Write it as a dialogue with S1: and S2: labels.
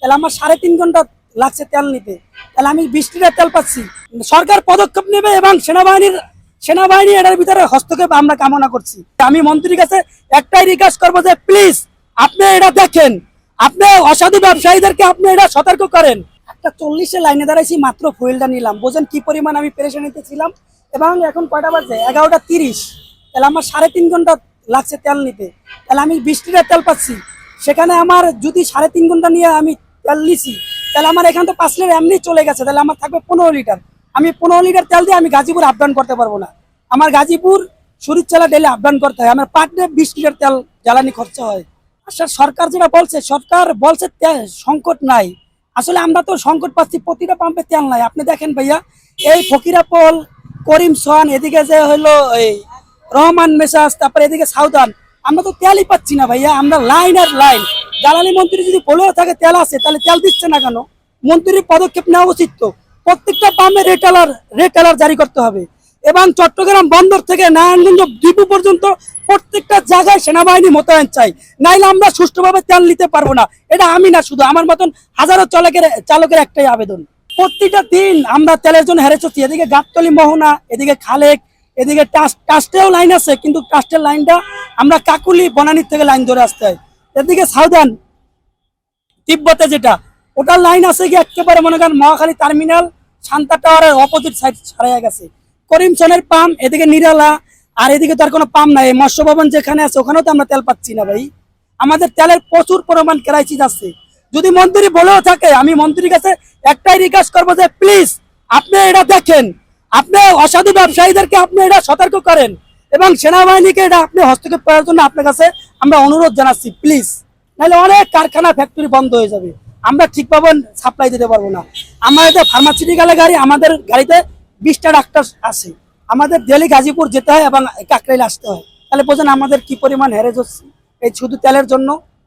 S1: তাহলে আমার 3.5 ঘন্টা লাগছে তেল নিতে, তাহলে আমি 20 লিটার তেল পাচ্ছি। সরকার পদক্ষেপ নেবে এবং সেনাবাহিনী এটার ভিতরে হস্তক্ষেপ আমরা কামনা করছি। আমি মন্ত্রীর কাছে একটাই রিকোয়েস্ট করবো যে প্লিজ আপনি এটা দেখেন, আপনি অসাধু ব্যবসায়ীদেরকে আপনি এটা সতর্ক করেন। একটা 40-এ লাইনে দাঁড়াইছি, মাত্র ফুয়েলটা নিলাম, বোঝেন কি পরিমাণ আমি পেরেশানিতে ছিলাম। এবং এখন কয়টা বাজে? 11টা 30। তাহলে আমার 3.5 ঘন্টা লাগছে তেল নিতে, তাহলে আমি 20 লিটার তেল পাচ্ছি। সেখানে আমার যদি 3.5 ঘন্টা নিয়ে আমি তেল নিছি, তাহলে আমার এখান তো 5 লিটার এমনি চলে গেছে, তাহলে আমার থাকবে 15 লিটার। আমি 15 লিটার তেল দিয়ে আমি গাজীপুর আপ ডাউন করতে পারবো না। আমার গাজীপুর শরীরচালা ডেলি আপ ডাউন করতে হয়, আমার পার ডে 20 লিটার তেল জ্বালানি খরচা হয়। আচ্ছা, সরকার যেটা বলছে, সরকার বলছে সংকট নাই, আসলে আমরা তো সংকট পাচ্ছি, প্রতিটা পাম্পে তেল নাই। আপনি দেখেন ভাইয়া, এই ফকিরাপোল, করিমসন, এদিকে যে হলো এই রহমান মেসাজ, তারপরে এদিকে সাউদান, আমরা তো তেলই পাচ্ছি না ভাইয়া। আমরা লাইন আর লাইন। জ্বালানি মন্ত্রী যদি বলেও থাকে তেল আছে, তাহলে তেল দিচ্ছে না কেন? মন্ত্রীর পদক্ষেপ নেওয়া উচিত তো। প্রত্যেকটা পাম্পে রেট অ্যালার্ট জারি করতে হবে। এবং চট্টগ্রাম বন্দর থেকে নারায়ণগঞ্জ ডিপো পর্যন্ত প্রত্যেকটা জায়গায় সেনাবাহিনী মোতায়েন চাই, নাইলে আমরা সুষ্ঠুভাবে তেল নিতে পারবো না। এটা আমি না, শুধু আমার মতন হাজারো চালকের একটাই আবেদন। প্রতিটা দিন আমরা তেলের জন্য হেরে চলছি। এদিকে গাবতলী মোহনা, এদিকে খালেক, এদিকে টাস্টেও লাইন আছে, কিন্তু টাস্টের লাইনটা আমরা কাকুলি বনানীর থেকে লাইন ধরে আসতে হয়। এদিকে সাউদান তিব্বতে যেটা, ওটার লাইন আছে কি একেবারে মনে করেন মহাখালী টার্মিনাল শান্তা টাওয়ারের অপোজিট সাইড ছাড়াইয়া গেছে। করিমসনের পাম্প, এদিকে নিরালা, আর এদিকে তার কোনো পাম্প নাই। মৎস্য ভবন যেখানে আছে ওখানেও তো আমরা তেল পাচ্ছি না ভাই। আমাদের তেলের প্রচুর পরিমাণ ক্রাইসিস আছে। যদি মন্ত্রী বলেও থাকে, আমি মন্ত্রীর কাছে একটাই রিকোয়েস্ট করবো যে প্লিজ আপনি এটা দেখেন, আপনি অসাধু ব্যবসায়ীদেরকে আপনি এটা সতর্ক করেন এবং সেনাবাহিনীকে এটা আপনি হস্তক্ষেপ করার জন্য আপনার কাছে আমরা অনুরোধ জানাচ্ছি প্লিজ। নাহলে অনেক কারখানা ফ্যাক্টরি বন্ধ হয়ে যাবে, আমরা ঠিকভাবে সাপ্লাই দিতে পারবো না। আমাদের ফার্মাসিউটিক্যালের গাড়ি, আমাদের গাড়িতে 20টা ডাক্তার আছে, আমাদের ডেলি গাজীপুর যেতে হয় এবং কাকরাইল আসতে হয়। তাহলে বোঝেন আমাদের কি পরিমাণ হ্যারেজ হচ্ছে এই শুধু তেলের জন্য।